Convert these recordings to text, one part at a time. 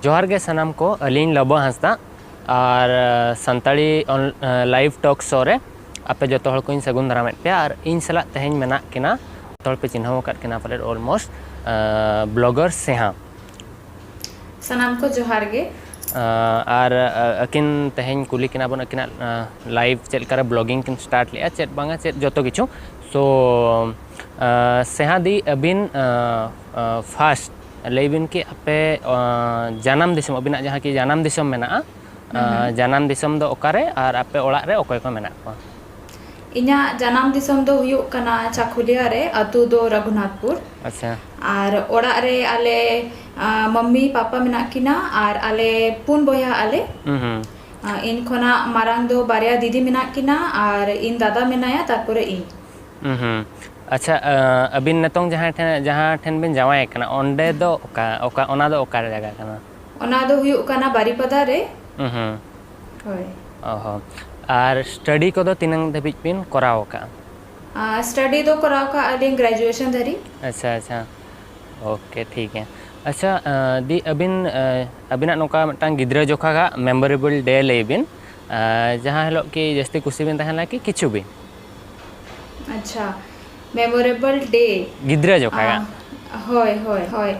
जोहार गे सनाम को अलीन लबो हंसदा और संताली लाइव टॉक शो रे आपे जो हर को सगुन दारामेद पे और इन सला तेहेñ मेना किना तोड़ पे चिन्हाव कर किना पाले ऑलमोस्ट ब्लॉगर सेहा सनाम को जोहार गे और अकिन तेहेñ कुली किना बन अकिना लाइव चेक करे ब्लॉगिंग किन स्टार्ट लिया चेक बांगा चेक जो किछु सो सेहा दी अबिन फास्ट लेबिन की आपे जानम दिसम अबिना जहाँ की जानम दिसम मेना जानम दिसम दो ओकारे और आपे ओड़ा रे ओकोय को मेना को इना जानम दिसम दो हुयुक कना चाकुलिया रे अतु दो रघुनाथपुर। अच्छा और ओड़ा रे आले मम्मी पापा मेना किना और आले पुन बोया आले इन खोना मारांग दो बारिया दीदी मेना किना और इन दादा मेनाया तारपरे इन अच्छा अबिन नतोंग जहाँ ठेन बिन जावाय कना ओंडे दो ओका ओना दो ओका जगह कना ओना दो हुयुक कना बारीपदा रे होय ओहो और स्टडी को दो तिनंग धबिज बिन कराव का स्टडी दो कराव का अलिंग ग्रेजुएशन धरी। अच्छा अच्छा ओके ठीक है। अच्छा दी अबिन अबिना नोका मटांग गिद्रा जोखा का मेमोरेबल डे लेबिन जहाँ हेलो की जस्ती कुछ बिन तहला की किछु बिन अच्छा मेमोरेबल डे गिद्रा जोखा होय होय होय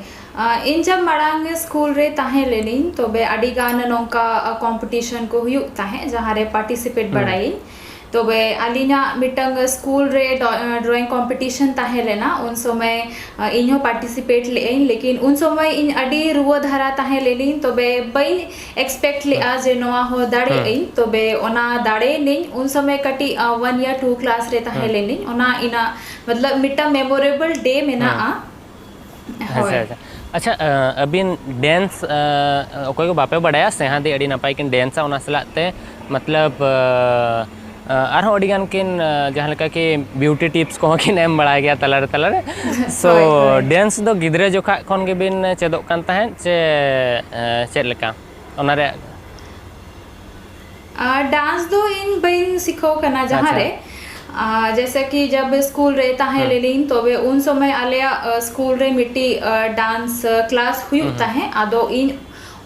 इन जब माड़ांग स्कूल रे ताहे लेनिन तबे आडी गान नोंका कंपटीशन को हुयुक ताहे जहाँ रे पार्टिसिपेट बड़ाई तबे आलिना मिटंग स्कूल रे ड्राइंग कंपटीशन ताहे लेना उन समय इन्हो पार्टिसिपेट लेइन लेकिन उन समय इन आडी रुवा धारा ताहे लेनिन तबे बई एक्सपेक्ट ले आ जे नोआ हो दाड़े इन तबे ओना दाड़े निन उन समय कटी 1 या 2 क्लास रे ताहे लेनिन ओना इना मतलब मिटा मेमोरेबल डे मेना आ अच्छा अच्छा अबिन डांस ओकोय को बापे बड़ाया सेहा दे अडी नपाय किन डांस ओना सलाते मतलब आरो अडिगान किन जहाँ लका कि ब्यूटी टिप्स को किन एम बड़ा गया तलारे तलारे सो डांस दो गिद्रे जोखा खन के बिन चेदो कान ताहें चे चेद लका ओना रे डांस दो इन बिन सिखो कना जहाँ रे जैसे कि जब स्कूल रे ताहे लेलिन तबे उन समय आलिया स्कूल रे मिट्टी डांस क्लास हुयुक ताहे आदो इन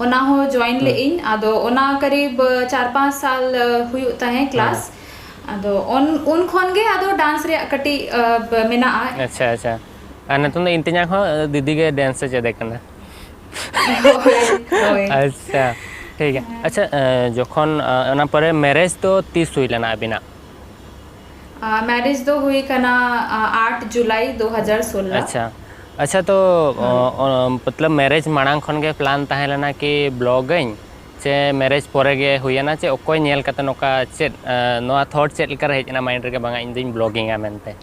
ओना हो जॉइन ले इन आदो ओना करीब 4-5 साल हुयुक ताहे क्लास आदो उन खन गे आदो डांस रे कटी मेना अच्छा अच्छा अन तुम इंतिजा खो दीदी के डांस से चेदे कना अच्छा ठीक है। अच्छा जोखन ओना परे मैरिज तो 30 हुई लेना अबिना मैरिज तो हुई कना 8 जुलाई 2016। अच्छा अच्छा तो मतलब मैरिज मांग खन के प्लान ताहे लेना कि ब्लॉगिंग चे मैरिज परे गे हुईना चे ओकोय नेल कते नोका चे नोआ थॉट चे लेकर हेजना माइंड रे बांगा इन दिन ब्लॉगिंग मेनते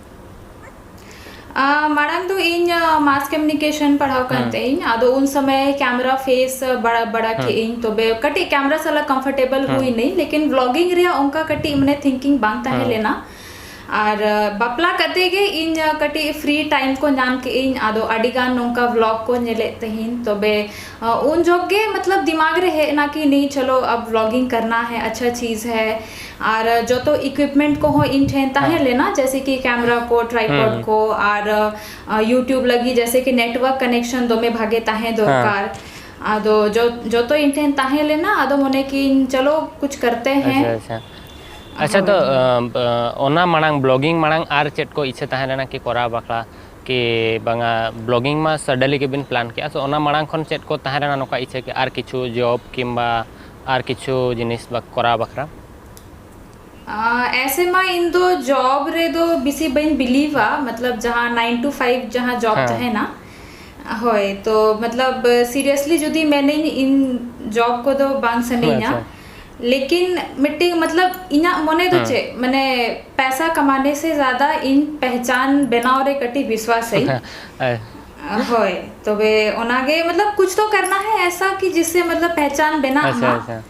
माड़ांग दो इन मास कम्युनिकेशन पढ़ाव करते इन आदो उन समय कैमरा फेस बड़ा बड़ा के इन तो बे कटी कैमरा साला कंफर्टेबल हुई नहीं लेकिन व्लॉगिंग रे उनका कटी मने थिंकिंग बांग ताहे लेना और बापला कते गे इन कटी फ्री टाइम को नाम के इन आदो अडिगान नोंका व्लॉग को नेले तहिन तबे उन जोगे मतलब दिमाग रे है ना कि नहीं चलो अब व्लॉगिंग करना है अच्छा चीज़ है और जो तो इक्विपमेंट को हो इन ठेन ताहे लेना जैसे कि कैमरा को ट्राइपॉड को और यूट्यूब लगी जैसे कि नेटवर्क कनेक्शन दो में भागे ताहे दरकार आदो जो तो इन ठेन ताहे लेना आदो मोने कि चलो कुछ करते हैं। अच्छा अच्छा तो ओना मांग ब्लॉगिंग मांग आर चेट को इच्छा ताहे लेना कि करा बखला कि बांगा ब्लॉगिंग मा सडनली के बिन प्लान किया सो ओना मांग खन चेट को ताहे लेना नोका इच्छा कि आर किछु जॉब किंबा आर किछु जिनिस बा करा बखरा ऐसे मा इन दो जॉब रे दो बिसी बइन बिलीवा मतलब जहाँ 9 to 5 जहाँ जॉब है ना होय तो मतलब सीरियसली जुदी मैंने इन जॉब को दो बांग सनीना लेकिन मिट्टी मतलब इना मने तो चे मैंने पैसा कमाने से ज़्यादा इन पहचान बनाओ रे कटी विश्वास है होय तो वे ओनागे मतलब कुछ तो करना है ऐसा कि जिससे मतलब पहचान बना अच्छा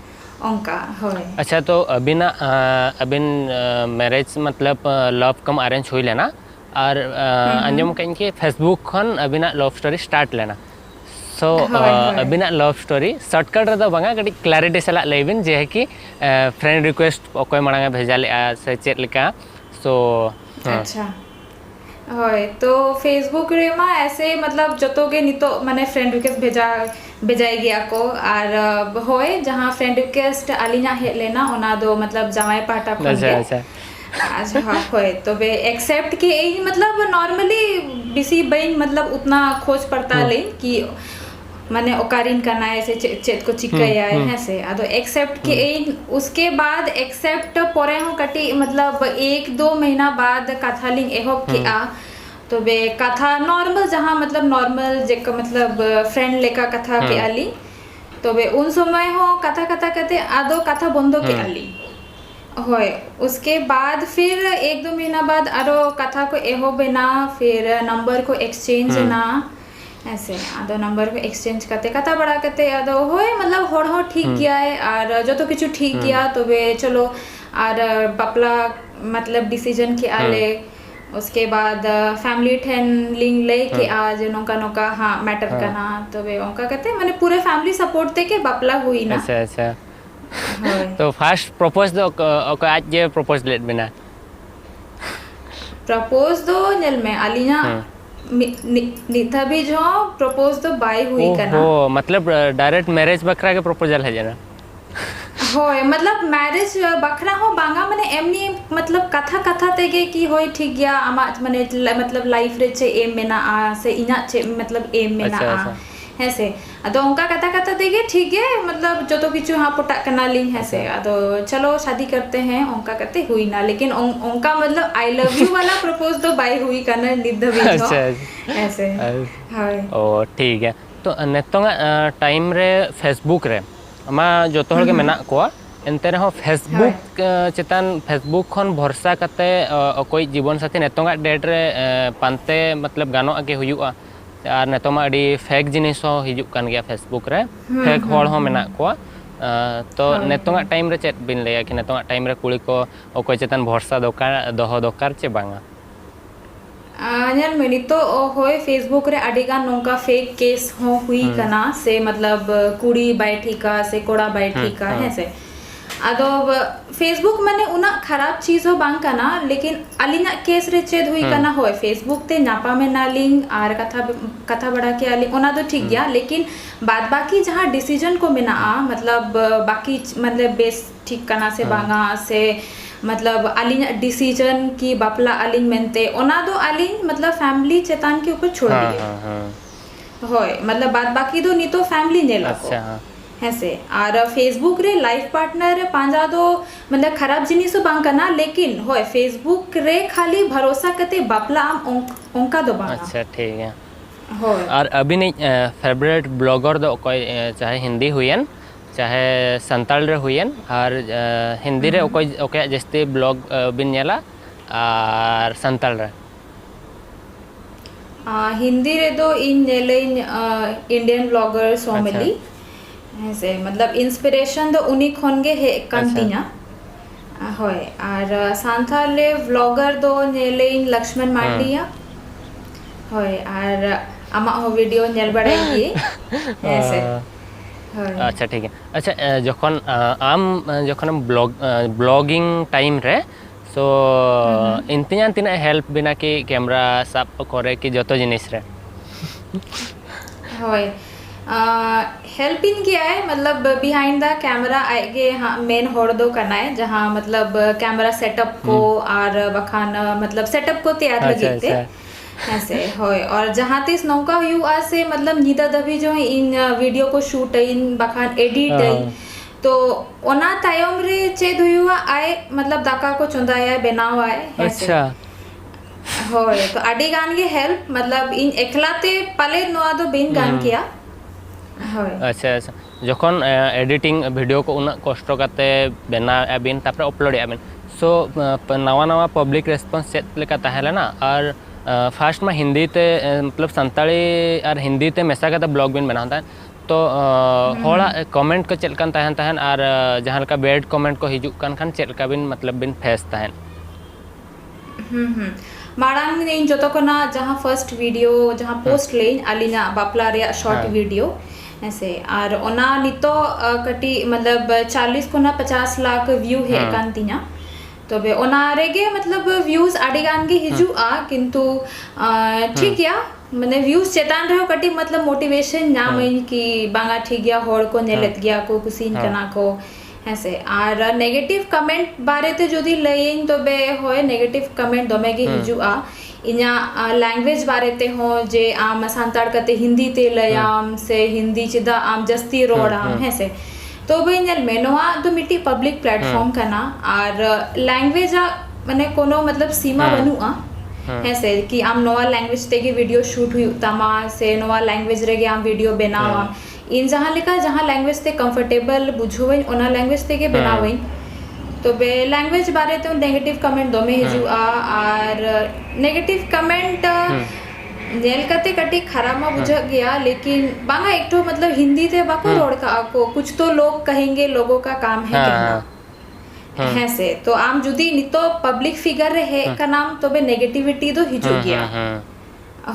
उनका होय। अच्छा तो अबिन मैरिज मतलब लव कम अरेंज हुई लेना और अंजम कहीं के फेसबुक खन अबिना लव स्टोरी स्टार्ट लेना सो अबिना लव स्टोरी शॉर्टकट रे बांगा कटी क्लैरिटी सला लेबिन जे है कि फ्रेंड रिक्वेस्ट ओकोय मांगा भेजा ले से चेत लेका सो अच्छा होय तो फेसबुक रे मा ऐसे मतलब जतो के नितो माने फ्रेंड रिक्वेस्ट भेजाई गया को और होय जहां फ्रेंड रिक्वेस्ट आलिना हे लेना ओना दो मतलब जामाई पाटा खन अच्छा के अच्छा अच्छा हाँ होय तो बे एक्सेप्ट के यही मतलब नॉर्मली बिसी बइन मतलब उतना खोज पड़ताल है कि माने ओकारिन करना है ऐसे चेत को चिकया है से अदो एक्सेप्ट के उसके बाद एक्सेप्ट परे हो कटी मतलब 1-2 महीना बाद कथालिंग एहोप के आ तो बे कथा नॉर्मल जहां मतलब नॉर्मल जेक मतलब फ्रेंड लेका कथा के आली तो बे उन समय हो कथा कथा कहते आदो कथा बंदो के आली होय उसके बाद फिर 1-2 महीना बाद आरो कथा को एहो बेना फिर नंबर को एक्सचेंज ना ऐसे आदो नंबर को एक्सचेंज करते कथा बड़ा करते आदो होय मतलब होड़ हो ठीक गया है और जो तो किछु ठीक गया तो वे चलो और बपला मतलब डिसीजन के आले उसके बाद फैमिली ठेन लिंग ले के आज नोका नोका हाँ मैटर करना तो वे उनका कहते माने पूरे फैमिली सपोर्ट दे के बपला हुई ना अच्छा अच्छा तो फर्स्ट प्रपोज दो ओको आज जे प्रपोज लेट बिना प्रपोज दो नेल में अलिना निथा भी जो प्रपोज तो बाय हुई करना ओ मतलब डायरेक्ट मैरिज बकरा के प्रपोजल है जना होय मतलब मैरिज बखरा हो बांगा माने एमनी मतलब कथा कथा तेगे की होय ठीक गया आमा माने मतलब लाइफ रे चे एम मेना आ से इना चे मतलब एम मेना आ हैसे अदो उनका कथा कथा देगे ठीक है मतलब जो तो किछु हां पटा कना लिंग हैसे अदो चलो शादी करते हैं उनका कहते हुई ना लेकिन उनका मतलब आई लव यू वाला प्रपोज तो बाय हुई करना निद भी जो ऐसे हाय ओ ठीक है तो नेतोंगा टाइम रे फेसबुक रे मा जो तो के मेना को एनते रहो फेसबुक चेतन फेसबुक खन भरोसा करते कोई जीवन साथी नेतोंगा डेट रे पानते मतलब गानो आगे हुयुआ और नेतोमा अड़ी फेक जिनिस हो हिजुक कान गया फेसबुक रे फेक होड़ हो मेना को तो नेतोंगा टाइम रे चेत बिन लेया कि नेतोंगा टाइम रे कुड़ी को ओको चेतन भरोसा दोकार दोहो दोकार चे बांगा नेल मिनी तो होय फेसबुक रे अडिगा नोंका फेक केस हो हुई कना से मतलब कुड़ी बैठीका से कोड़ा बैठीका है से अदो फेसबुक माने उना खराब चीज हो बांग कना लेकिन अलिना केस रे चेद हुई कना होय फेसबुक ते नापा में नालिंग और कथा बड़ा के आली ओना तो ठीक गया लेकिन बाद बाकी जहां डिसीजन को मेना आ मतलब बाकी मतलब बेस ठीक कना से बांगा से मतलब अलिन डिसीजन की बापला अलिन मेनते ओना दो अलिन मतलब फैमिली चेतान के ऊपर छोड़ दिए होय मतलब बाद बाकी दो नी तो फैमिली ने लको अच्छा हैसे और फेसबुक रे लाइफ पार्टनर पांजा दो मतलब खराब जिनिस बांग करना लेकिन होय फेसबुक रे खाली भरोसा करते बापला उनका दो बांगा अच्छा ठीक है होय और अभी नहीं फेवरेट ब्लॉगर दो कोई चाहे हिंदी हुईन चाहे संताल रे हुईन और हिंदी रे ओके जस्ते ब्लॉग बिन नेला और संताल रे हिंदी रे दो इन नेलेन इंडियन ब्लॉगर सोमली ऐसे मतलब इंस्पिरेशन तो उन्हीं खोनगे है कंतिना होय और सांथाले व्लॉगर दो नेलेन लक्ष्मण मांडिया होय और आमा हो वीडियो नेल बड़ाई ऐसे अच्छा ठीक है अच्छा जखन आम जखन ब्लॉगिंग टाइम रे सो इंतियान तिना हेल्प बिना कि कैमरा साब करे कि जतो जिनिस रे होय हेल्प इन किया है मतलब बिहाइंड द कैमरा आगे हाँ मेन होड़ दो करना है जहाँ मतलब कैमरा सेटअप को और बखान मतलब सेटअप को तैयार लगे थे ऐसे होय और जहाँ तीस नौका हुई आज से मतलब नीदा दबी जो है इन वीडियो को शूट इन बखान एडिट तो ओना तायम रे चेद हुआ आए मतलब दाका को चुंदाया बनावा है अच्छा होय तो आडी गान के हेल्प मतलब इन एकलाते पले नोआ दो बिन गान किया अच्छा अच्छा जखन एडिटिंग वीडियो को उना कष्ट करते बना अबिन तापर अपलोड आबिन सो नवा नवा पब्लिक रेस्पॉन्स चेत लेका ताहेलेना और फास्ट में हिंदी ते मतलब संताली और हिंदी ते मेसा करते ब्लॉग बिन बनाता तो होड़ा कमेंट को चलकन तहन तहन और जहां का बैड कमेंट को हिजुक कन खान चलका बिन मतलब बिन फेस तहन माड़ांग ने इन जोतो को ना जहां फर्स्ट वीडियो जहां पोस्ट लेन अलिना बापला रे शॉर्ट वीडियो ऐसे और ओना नितो कटी मतलब 40 को ना 50 लाख व्यू है कांतिना तबे ओना रेगे मतलब व्यूज आड़ी गान गे हिजुआ किंतु ठीक गया माने व्यूज चेतान रहो कटी मतलब मोटिवेशन नामइन कि बांगा ठीक गया होड़ को नेलेत गया को कुसिन कना को ऐसे और नेगेटिव कमेंट बारे ते जोदी लयिन तबे होय नेगेटिव कमेंट दोमे गे हिजुआ इना लैंग्वेज बारे ते हो जे आम सांताड़ कते हिंदी ते लयाम से हिंदी चिदा आम जस्ती रोड़ाम है तो भाई नल में नोआ तो मिट्टी पब्लिक प्लेटफॉर्म करना और लैंग्वेज माने कोनो मतलब सीमा बनुआ है कि आम नोआ लैंग्वेज तेगे वीडियो शूट हुई तमा से नोआ लैंग्वेज रेगे आम वीडियो बनावा इन जहाँ लिखा जहाँ लैंग्वेज ते कंफर्टेबल बुझोवें ओना लैंग्वेज तेगे बनावें तो बे लैंग्वेज बारे तो नेगेटिव कमेंट दो में हिजुआ और नेगेटिव कमेंट नेल कते कटी खरामा बुझ गया लेकिन बांगा एक तो मतलब हिंदी ते बाको रोड का आपको कुछ तो लोग कहेंगे लोगों का काम है कहना है से तो आम जुदी नितो पब्लिक फिगर रहे का नाम तो बे नेगेटिविटी तो हिजु गया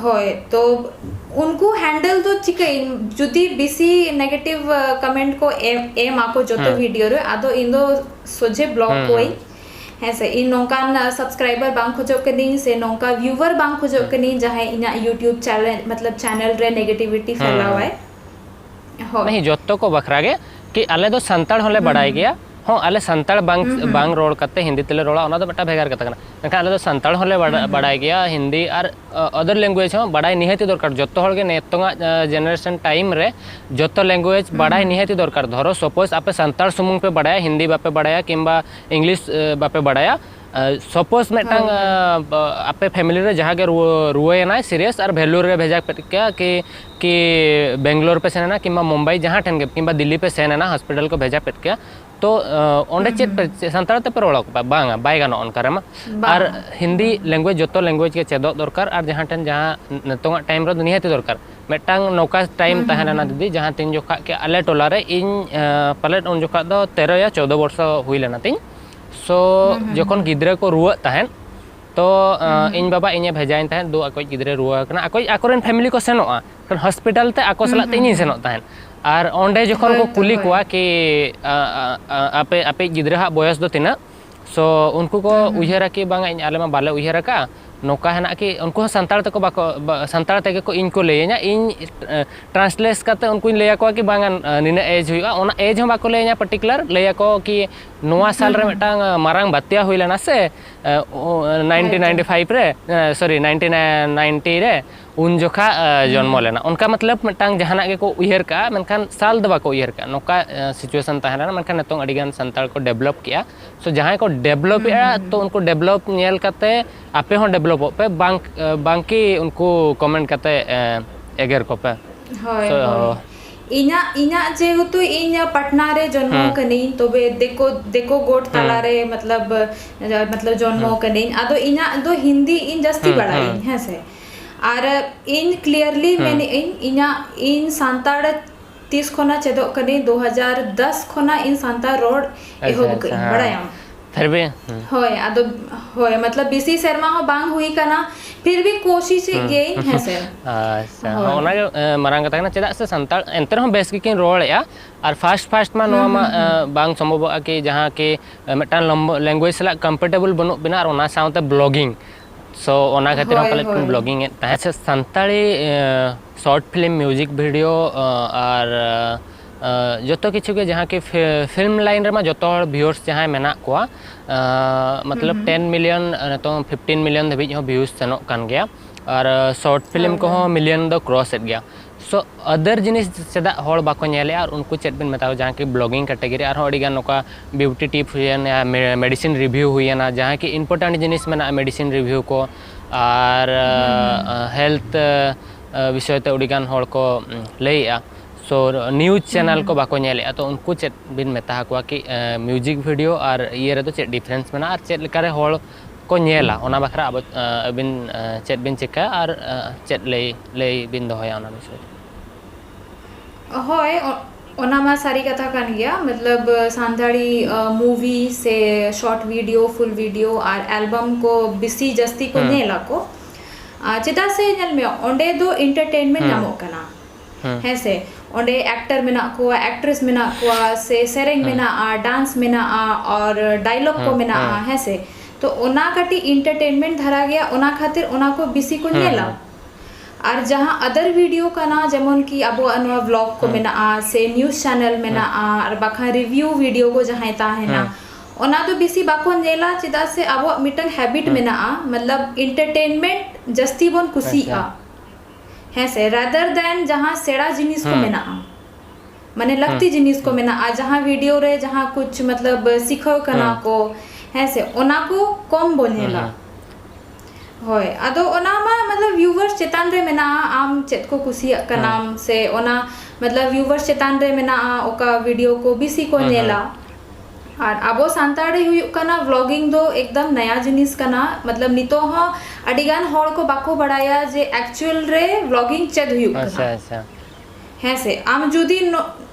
होय तो उनको हैंडल तो चिके जुदी बिसी नेगेटिव कमेंट को एम आपको जो तो वीडियो रे आदो इंदो सोजे ब्लॉग कोई ऐसे इन नौकान सब्सक्राइबर बांग खोजो कनी से नौका व्यूवर बांग खोजो कनी जहां इना यूट्यूब चैनल मतलब चैनल रे नेगेटिविटी फैलावाय हो नहीं जत्तो को बखरागे कि आले दो संताड़ होले बड़ाई गया हो आले संताड़ बांग रोड करते हिंदी तेले रोड़ा ओना दो बेटा भेगार कता कना नका आले दो संताड़ होले बड़ाई गया हिंदी और अदर लैंग्वेज हो बड़ाई निहाती दरकार जत्तो होल गे नेतोंगा जनरेशन टाइम रे जत्तो लैंग्वेज बड़ाई निहाती दरकार धरो सपोज आपे संताड़ सुमुंग पे बड़ाया हिंदी बापे बड़ाया किंबा इंग्लिश बापे बड़ाया सपोज मेटांग आपे फैमिली रे जहाँ के रुए ना सीरियस और भेलूर रे भेजा क्या कि बेंगलोर पे सेना किंबा मुंबई जहाँ ठन के किंबा दिल्ली पे सेना ना हॉस्पिटल को भेजा पेट क्या तो ओंडे चेत पे संताड़ ते पे रोड़ा को बांगा बाय गानो अनका रेमा और हिंदी लैंग्वेज जतो लैंग्वेज के चेदो दरकार और जहाँ ठन जहाँ नतोंगा टाइम रे निहाती दरकार मेटांग नौका टाइम तहना ना दीदी जहाँ तीन जोखा के आले टोला रे इन पलेट उन जोखा दो 13 या 14 वर्ष हुई लेना तीन सो जखन गिद्रे को रुआ तहन तो इन बाबा इने भेजाइन तहन दो अकोय गिद्रे रुआ कना अकोय अकोरेन फैमिली को सेनोआ कन हॉस्पिटल ते अको सला ते इन सेनो तहन और ओंडे जखन को कुली कोआ कि आपे आपे गिद्रे हा बयस दो तिना सो उनको को उयहरा कि बांगा इन आले मा बाले उयहरा का नौका है कि उनको संताड़ तक बाको संताड़ तक को इनको लेना इन ट्रांसलेट करते उनको लैया को कि बांगा निना एज हुआ ओना एज हम बाको लेना पर्टिकुलर लैया को कि नोआ साल रे मेटांग मारांग बात्या हुई लेना से 1995 रे सॉरी 1990 रे उन जोखा जन्म लेना उनका मतलब मेटांग जहाना के को उयहर का मनखान साल दबा को उयहर का नौका सिचुएशन तहना मनखान नतोंग अडिगान संताड़ को डेवलप किया सो जहां को डेवलप तो उनको डेवलप नेल करते आपे हो डेवलप पे बांकी उनको कमेंट करते एगर को पे इना इना जेहेतु इन पटना रे जन्म कनी तबे देखो गोट ताला रे मतलब जन्म कनी आदो इना दो हिंदी इन जस्ती बड़ाई है से और इन क्लियरली मैंने इन सांताड़ 30 खोना चेदो कनी 2010 खोना इन सांताड़ रोड एहो बड़ाया फिर भी होय आदो होय मतलब बीसी शर्मा हो बांग हुई कना फिर भी कोशिश गई है से अच्छा ओना मरांग कथा ना चेदा से संताड़ एंतर हम बेस किन रोड या और फास्ट मा नो मा बांग संभव कि जहां के मेटान लैंग्वेज सला कंफर्टेबल बनो बिना और ओना साउते ब्लॉगिंग सो ओना खातिर हम पहले ब्लॉगिंग अच्छा संताड़ी शॉर्ट फिल्म म्यूजिक वीडियो और जो किछु के जहाँ के फिल्म लाइन रे जो व्यूअर्स जहाँ मेना को मतलब 10 मिलियन तो 15 मिलियन धाबी व्यूज सेनो कान गया और शॉर्ट फिल्म को मिलियन दो क्रॉस एट गया सो अदर जिनिस चेदा होड़ बाको नेले और उनको चेत बिन बताओ जहाँ की ब्लॉगिंग कैटेगरी और अड़ीगान नोका ब्यूटी टिप हुईन या मेडिसिन रिव्यू हुईना जहाँ की इंपोर्टेंट जिनिस मेना मेडिसिन रिव्यू को और हेल्थ विषय ते अड़ीगान होड़ को लैया सो न्यूज चैनल को बाको नेले तो उनको चेत बिन मेता को कि म्यूजिक वीडियो और ये रे तो चेत डिफरेंस मेना और चेत लेकारे होड़ को नेला ओना बखरा अब बिन चेत बिन चिका और चेत ले बिन दोहया ओना विषय होय ओना मा सारी कथा कान गया मतलब सांताड़ी मूवी से शॉर्ट वीडियो फुल वीडियो और एल्बम को बिसी जस्ती को नेला को चेदा से नल में ओंडे दो एंटरटेनमेंट नामो कना है से ओंडे एक्टर मेना को एक्ट्रेस मेना को से सेरेंग मेना डांस मेना और डायलॉग को मेना है से तो ओना कटी एंटरटेनमेंट धरा गया ओना खातिर ओना को बिसी को नेला और जहाँ अदर वीडियो कना जेमन की अब व्लॉग को मेना से न्यूज़ चैनल मेना और बाखा रिव्यू वीडियो को जहाँ ताहेना ओना तो बिसी बाको नेला चिदा से अब मिटन हैबिट मेना मतलब एंटरटेनमेंट जस्ती बन खुशी है से रादर देन जहाँ सेड़ा जिनिस को मेना माने लगती जिनिस को मेना जहाँ वीडियो रे जहाँ कुछ मतलब सीखो कना को है से ओना को कम बोनेला होय अदो ओना मा मतलब व्यूवर्स चेतान रे मेना आम चेत को कुसिया कनाम से ओना मतलब व्यूवर्स चेतान रे मेना ओका वीडियो को बिसी को नेला और अबो सांताड़े हुई कना व्लॉगिंग दो एकदम नया जिनिस कना मतलब नितो हो अडिगान होड़ को बाको बढ़ाया जे एक्चुअल रे व्लॉगिंग चेद हुई कना अच्छा अच्छा है से आम जुदी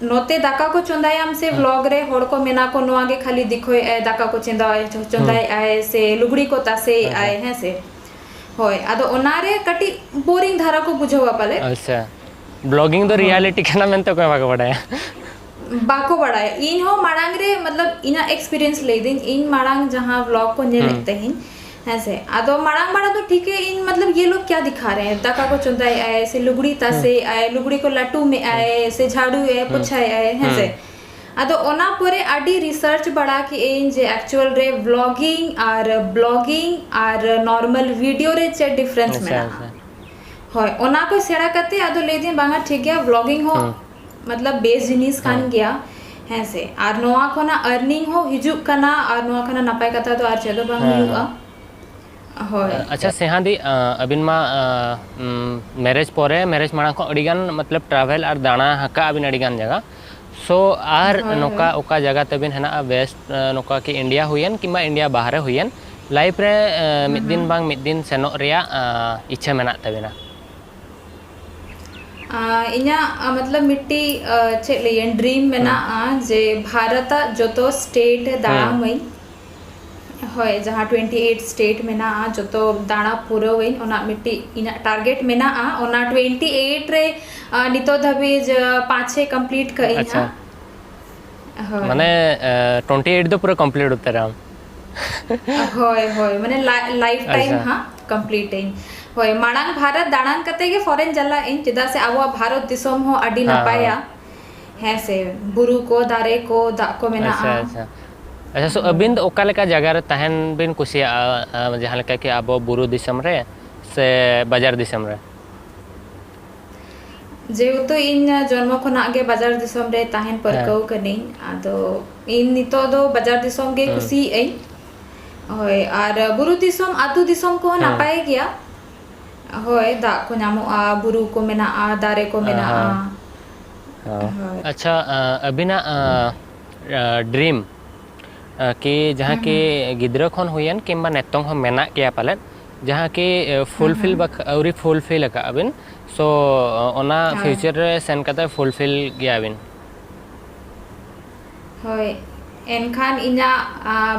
नोते दाका को चंदाय आम से व्लॉग रे होड़ को मेना को नोआगे खाली दिखोय दाका को चंदाय आए से लुगड़ी को तासे आए है से होय अदो ओनारे कटी बोरिंग धारा को बुझवा पाले अच्छा ब्लॉगिंग दो रियलिटी कना मेनते को बाको बढ़ाया बाको बढ़ाया इन हो माड़ांग रे मतलब इना एक्सपीरियंस ले दिन इन माड़ांग जहाँ व्लॉग को ने लगते हैं ऐसे आदो माड़ांग बड़ा तो ठीक है इन मतलब ये लोग क्या दिखा रहे हैं दाका को चुंदाई आए से लुगड़ी तासे आए लुगड़ी को लट्टू में आए से झाड़ू आए पुछाए आए हैं से आदो ओना पूरे आडी रिसर्च बढ़ा कि इन जे एक्चुअल रे व्लॉगिंग और नॉर्मल वीडियो रे चे डिफरेंस में होय ओना को सेड़ा करते आदो ले दिन बांगा ठीक है व्लॉगिंग हो मतलब बेस जिनिस कान गया है से और नोआ खोना अर्निंग हो हिजुक कना और नोआ खोना नपाय कथा तो आर चेदो बांग हुआ होय अच्छा सेहादी अबिन मा मैरिज पोरे मैरिज माना को अडिगान मतलब ट्रैवल और दाना हका अबिन अडिगान जगह सो आर नोका ओका जगह तबिन है वेस्ट नोका की इंडिया हुयन किमा इंडिया बाहर हुयन लाइफ रे मिद दिन बांग मिद दिन सेनो रिया इच्छा मेना तबिना इना मतलब मिट्टी चे लेन ड्रीम मेना जे भारत जोतो स्टेट दाड़ा मई होय जहाँ 28 स्टेट मेना जोतो दाड़ा पूरा वइन ओना मिट्टी इना टारगेट मेना ओना 28 रे नितो धबीज 5-6 कंप्लीट कर अच्छा माने 28 तो पूरा कंप्लीट होते रहा होय होय माने लाइफ टाइम हां कंप्लीट इन होय माड़ांग भारत दाड़ान कते के फॉरेन जला इन चिदा से आबो भारत दिसोम हो अडी नपाया है से बुरु को दारे को दा को मेना अच्छा अच्छा सो अबिन ओका लेका जगह रे तहन बिन कुसिया जहां लेका कि आबो बुरु दिसम रे से बाजार दिसम रे जेउतो इन जन्म खना गे बाजार दिसम रे तहन परकौ कनी आदो इन नितो दो बाजार दिसम गे कुसी ए होय और बुरु दिसम आतु दिसम को नपाय गया होय दा को नामो बुरु को मेना दारे को मेना अच्छा अबिना ड्रीम कि जहाँ के गिद्रा खन हुयन किंबा नेतों हम मेना किया पालन जहाँ के फुलफिल अउरी फुलफिल का अबिन सो ओना फ्यूचर रे सेन कता फुलफिल गया अबिन होय एनखान इना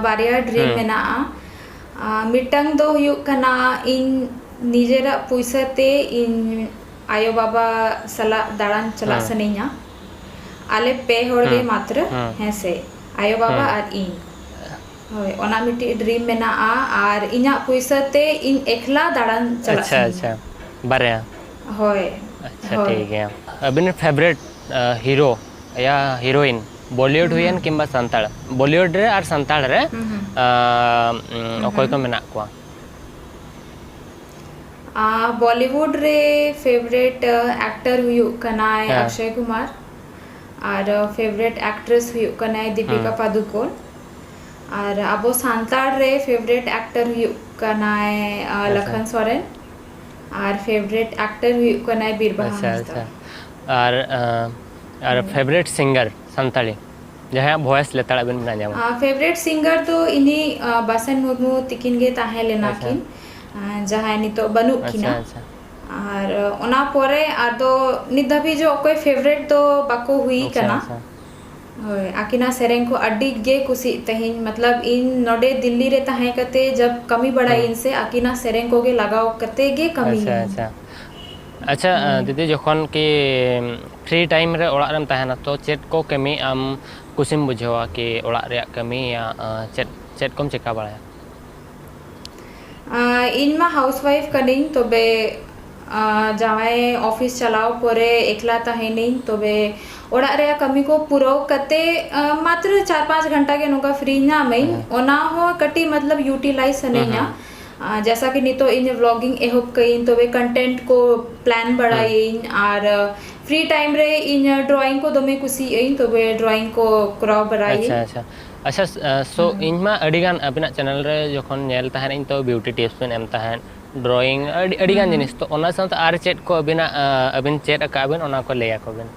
बारिया ड्रीम मेना मिटंग दो हुयु कना इन निजेरा पैसा ते इन आयो बाबा सला दाड़ान चला सनेኛ आले पे होड़गे मात्र है से आयो बाबा और इन होय ओना मिटी ड्रीम मेना और इना पैसा ते इन एकला दाड़ान चला अच्छा अच्छा बारे होय अच्छा ठीक है अबिन फेवरेट हीरो या हीरोइन बॉलीवुड हुयन किंबा संताल बॉलीवुड रे और संताल रे ओकोय को मेना को बॉलीवुड रे फेवरेट एक्टर हुयु कनाय अक्षय कुमार और फेवरेट एक्ट्रेस हुयु कनाय दीपिका पादुकोण और अबो सांताल रे फेवरेट एक्टर हुयु कनाय लखन सोरेन और फेवरेट एक्टर हुयु कनाय बीरबहा और फेवरेट सिंगर संताली जहाँ वॉइस लेता बिन बना जामा फेवरेट सिंगर तो इन्हीं बासन मुर्मू तिकिन गे ताहे लेना किन जहाँ नितो बनु किना और ओना पोरे आदो निधबी जो कोई फेवरेट तो बाको हुई कना होय आकिना सेरेंग को अड्डी गे कुसी तहिन मतलब इन नोडे दिल्ली रे ताहे कते जब कमी बड़ा इन से आकिना सेरेंग को गे लगाओ कते गे कमी अच्छा अच्छा दीदी जखन कि फ्री टाइम रे ओड़ा रेम तहना तो चेट को कमी आम कुसिम बुझेवा कि ओड़ा रे कमी या चेट चेट कोम चिका बाड़ाया इन मा हाउसवाइफ कनिंग तबे जावाए ऑफिस चलाओ परे एकला तहेनिंग तबे ओड़ा रे कमी को पूरा कते मात्र 4-5 घंटा के नोका फ्री ना मई ओना हो कटी मतलब यूटिलाइज सनेया जैसा कि नहीं तो इन व्लॉगिंग एहोप कईन तबे कंटेंट को प्लान बढ़ाइन और फ्री टाइम रे इन ड्राइंग को दमे कुसी इन तबे ड्राइंग को कराव बढ़ाई अच्छा अच्छा अच्छा सो इनमा अडिगान अबिना चैनल रे जखन नेल तहन इन तो ब्यूटी टिप्स पेन एम तहन ड्राइंग अडिगान जिनिस तो ओना साथ आर चेट को अबिना अबिन चेट अकाबिन ओना को लेया को बिन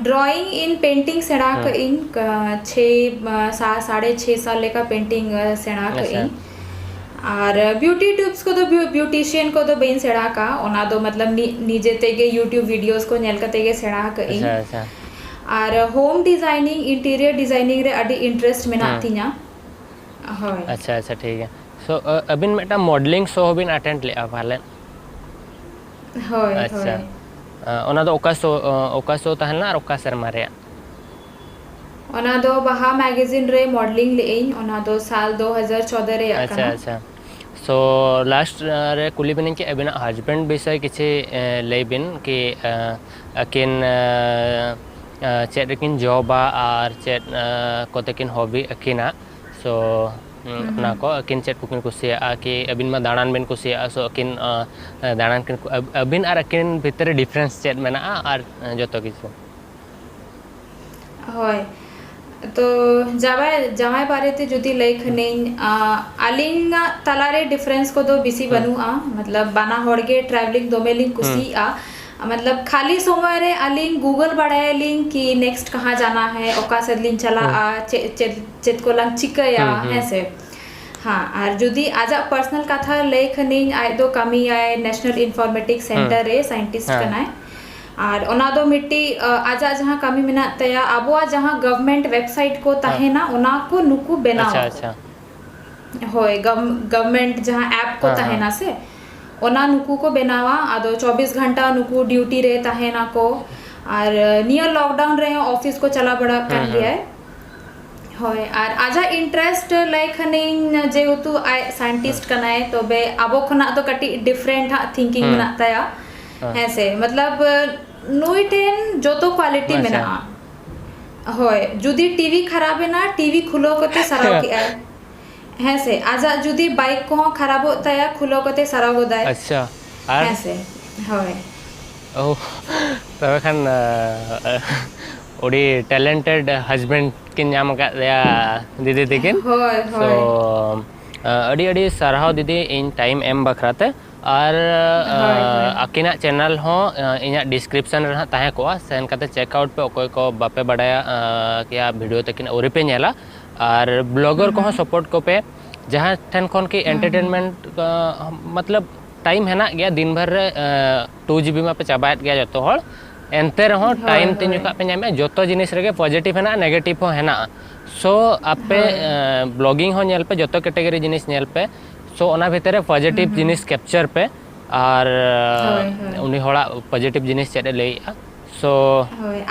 ड्राइंग इन पेंटिंग सेड़ा का इन 6.5 साल का पेंटिंग सेड़ा का इन और ब्यूटी टिप्स को तो ब्यूटिशियन को तो बेन सेड़ा का ओना दो मतलब निजे तेगे यूट्यूब वीडियोस को नेल का तेगे सेड़ा का इन अच्छा और होम डिजाइनिंग इंटीरियर डिजाइनिंग रे अडी इंटरेस्ट मेना तिना होय अच्छा अच्छा ठीक है सो अबिन मेटा मॉडलिंग शो बिन अटेंड ले भाले होय अच्छा ओना दो ओका शो तहना और ओका शर्मा रे ओना दो बहा मैगजीन रे मॉडलिंग ले इन ओना दो साल 2014 रे अच्छा अच्छा सो लास्ट रे कुली बिन के अबिना हस्बैंड विषय किछि ले बिन कि अकिन चेट रेकिन जॉबा और चेट कोतेकिन हॉबी अकिना सो ना को अकिन चेट कुकिन कुसिया कि अबिन मा दाणान बिन कुसिया सो अकिन दाणान किन अबिन और अकिन भीतर डिफरेंस चेट मेना और जतो किछु होय तो जावाय बारे ते जुदी लाइक नेन आलिंग तलारे डिफरेंस को दो बिसी बनुआ मतलब बाना होड़गे ट्रैवलिंग दोमेलिंग कुसी मतलब खाली समय रे अलिंग गूगल बढ़ाया लिंक कि नेक्स्ट कहाँ जाना है ओका सदलिंग चला चेत को लंग चिकया ऐसे हाँ और जुदी आजा पर्सनल कथा लेख नहीं आए दो कमी आए नेशनल इंफॉर्मेटिक्स सेंटर रे साइंटिस्ट कनाए और ओना दो मिट्टी आजा जहाँ कमी मिना तया अबुआ जहाँ गवर्नमेंट वेबसाइट को तहेना ओना को नुकु बनाओ अच्छा होय गवर्नमेंट जहाँ ऐप को तहेना से ओना नुकु को बनावा आदो 24 घंटा नुकु ड्यूटी रे तहेना को और नियर लॉकडाउन रे ऑफिस को चला बड़ा कर लिया है होय और आजा इंटरेस्ट लाइक हनिंग जेहेतु आई साइंटिस्ट कनाए तो बे आबो खना तो कटी डिफरेंट थिंकिंग मेना तया ऐसे मतलब नोइटेन जो तो क्वालिटी मेना होय जुदी टीवी खराब है ना टीवी खुलो कोते सराव की आए ऐसे आजा जुदी बाइक को खराब होता है खुलो कोते सराव होता है अच्छा ऐसे होय ओह तबे खान ओडी टैलेंटेड हस्बैंड किन नाम का दीदी दिकिन होय सो अडी अडी सरहाव दीदी इन टाइम एम बखराते और अकिना चैनल हो इना डिस्क्रिप्शन रे ताहे को सेन काते चेकआउट पे ओकोय को बापे बडाया क्या वीडियो तकिन ओरी पे नेला और ब्लॉगर को सपोर्ट को पे जहाँ ठन खन की एंटरटेनमेंट मतलब टाइम है ना गया दिन भर 2 GB में पे चाबायत गया जो हर एनते रहो टाइम तीन जुका पे नामे जोतो जिनिस रे पॉजिटिव है ना नेगेटिव हो है ना सो आपे ब्लॉगिंग हो नेल पे जोतो कैटेगरी जिनिस नेल पे सो ओना भीतर पॉजिटिव जिनिस कैप्चर पे और उनी होड़ा पॉजिटिव जिनिस चेड लेया सो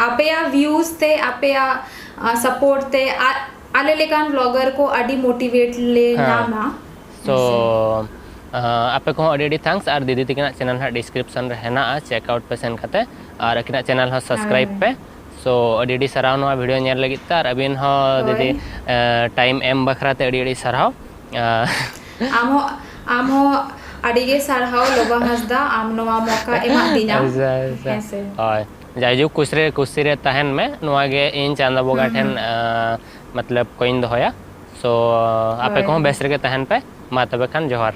आपे या व्यूज ते आपे या सपोर्ट ते आले लेकान ब्लॉगर को अडी मोटिवेट ले नामा सो आपे को अडी थैंक्स और दीदी तिकना चैनल हा डिस्क्रिप्शन रे हेना चेकआउट पे सेन खाते और अकिना चैनल हा सब्सक्राइब पे सो अडी सराव नवा वीडियो नेल लगित तार अबिन हो दीदी टाइम एम बखराते अडी सराव आमो अडिगे सरहाव लोबा हसदा आम नवा मौका एमा दिना ऐसे हाय जायजु कुसरे तहन में नवागे इन चांदा बोगा ठन मतलब कोइन दोया सो आपे को बेस रे तहन पे मा तबे खान जोहार